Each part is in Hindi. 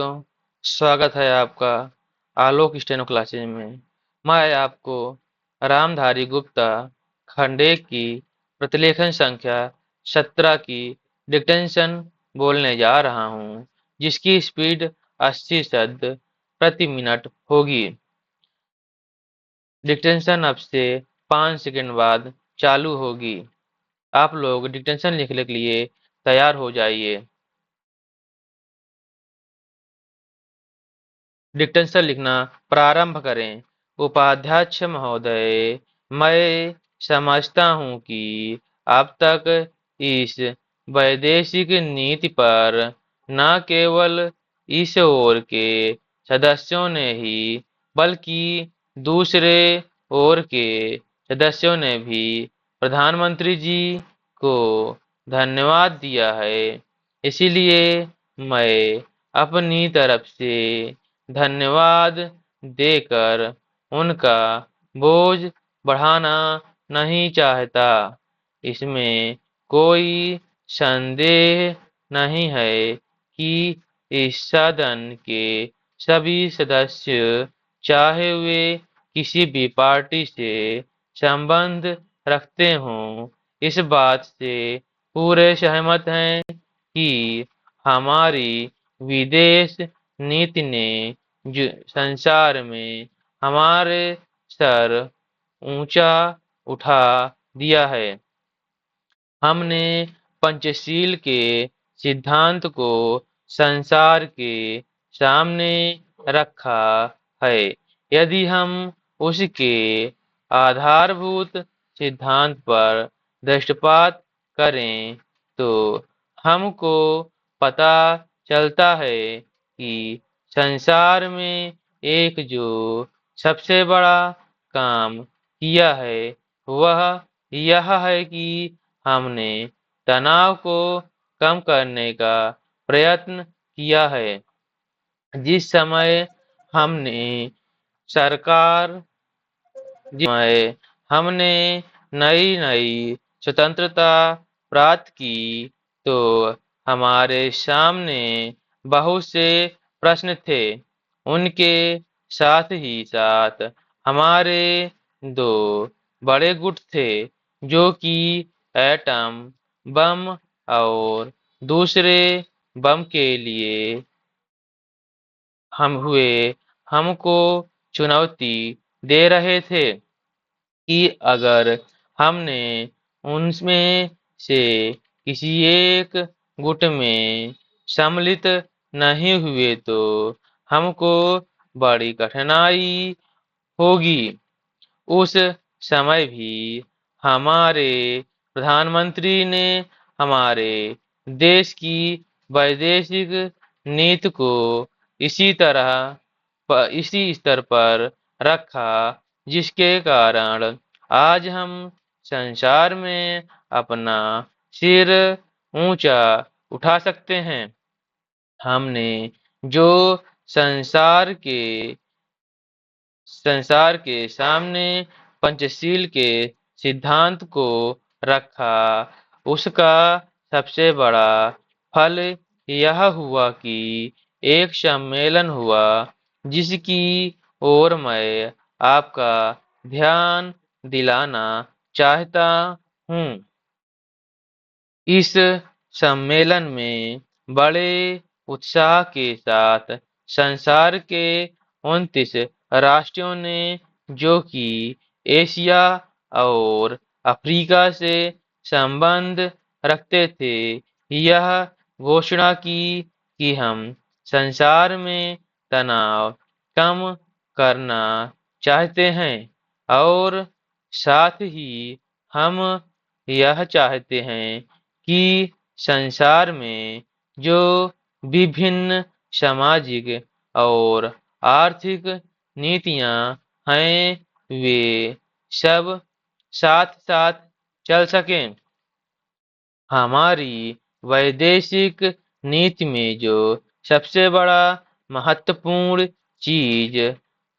स्वागत है आपका आलोक स्टेनो क्लासेज में। मैं आपको रामधारी गुप्ता खंड 1 की प्रतिलेखन संख्या 17 की डिक्टेंशन बोलने जा रहा हूँ, जिसकी स्पीड 80 शब्द प्रति मिनट होगी। डिक्टेंशन अब से 5 सेकंड बाद चालू होगी। आप लोग डिक्टेंशन लिखने के लिए तैयार हो जाइए। डिक्टेंशन लिखना प्रारंभ करें। उपाध्यक्ष महोदय, मैं समझता हूं कि अब तक इस वैदेशिक नीति पर न केवल इस ओर के सदस्यों ने ही बल्कि दूसरे ओर के सदस्यों ने भी प्रधानमंत्री जी को धन्यवाद दिया है। इसीलिए मैं अपनी तरफ से धन्यवाद देकर उनका बोझ बढ़ाना नहीं चाहता। इसमें कोई संदेह नहीं है कि इस सदन के सभी सदस्य, चाहे वे किसी भी पार्टी से संबंध रखते हों, इस बात से पूरे सहमत हैं कि हमारी विदेश नीति ने संसार में हमारे सर ऊंचा उठा दिया है। हमने पंचशील के सिद्धांत को संसार के सामने रखा है। यदि हम उसके आधारभूत सिद्धांत पर दृष्टिपात करें तो हमको पता चलता है कि संसार में एक जो सबसे बड़ा काम किया है वह यह है कि हमने तनाव को कम करने का प्रयत्न किया है। जिस समय हमने सरकार में हमने नई नई स्वतंत्रता प्राप्त की तो हमारे सामने बहुत से प्रश्न थे। उनके साथ ही साथ हमारे दो बड़े गुट थे, जो कि एटम बम और दूसरे बम के लिए हमको चुनौती दे रहे थे कि अगर हमने उनमें से किसी एक गुट में सम्मिलित नहीं हुए तो हमको बड़ी कठिनाई होगी। उस समय भी हमारे प्रधानमंत्री ने हमारे देश की वैदेशिक नीति को इसी स्तर पर रखा, जिसके कारण आज हम संसार में अपना सिर ऊंचा उठा सकते हैं। हमने जो संसार के सामने पंचशील के सिद्धांत को रखा, उसका सबसे बड़ा फल यह हुआ कि एक सम्मेलन हुआ, जिसकी ओर मैं आपका ध्यान दिलाना चाहता हूँ। इस सम्मेलन में बड़े उत्साह के साथ संसार के 29 राष्ट्रों ने, जो कि एशिया और अफ्रीका से संबंध रखते थे, यह घोषणा की कि हम संसार में तनाव कम करना चाहते हैं और साथ ही हम यह चाहते हैं कि संसार में जो विभिन्न सामाजिक और आर्थिक नीतियां हैं वे सब साथ साथ चल सकें। हमारी वैदेशिक नीति में जो सबसे बड़ा महत्वपूर्ण चीज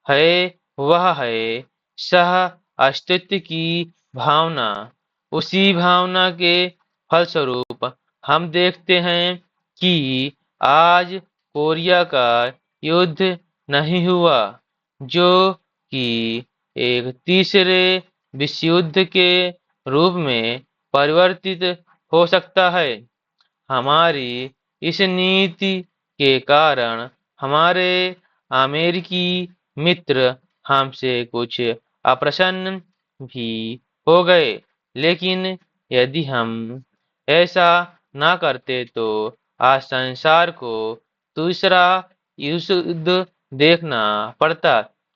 है वह है सह अस्तित्व की भावना। उसी भावना के फलस्वरूप हम देखते हैं कि आज कोरिया का युद्ध नहीं हुआ, जो कि एक तीसरे विश्व युद्ध के रूप में परिवर्तित हो सकता है। हमारी इस नीति के कारण हमारे अमेरिकी मित्र हमसे कुछ अप्रसन्न भी हो गए, लेकिन यदि हम ऐसा ना करते तो आज संसार को दूसरा युद्ध देखना पड़ता।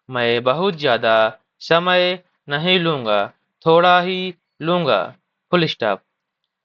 मैं बहुत ज्यादा समय नहीं लूंगा, थोड़ा ही लूंगा। Full stop.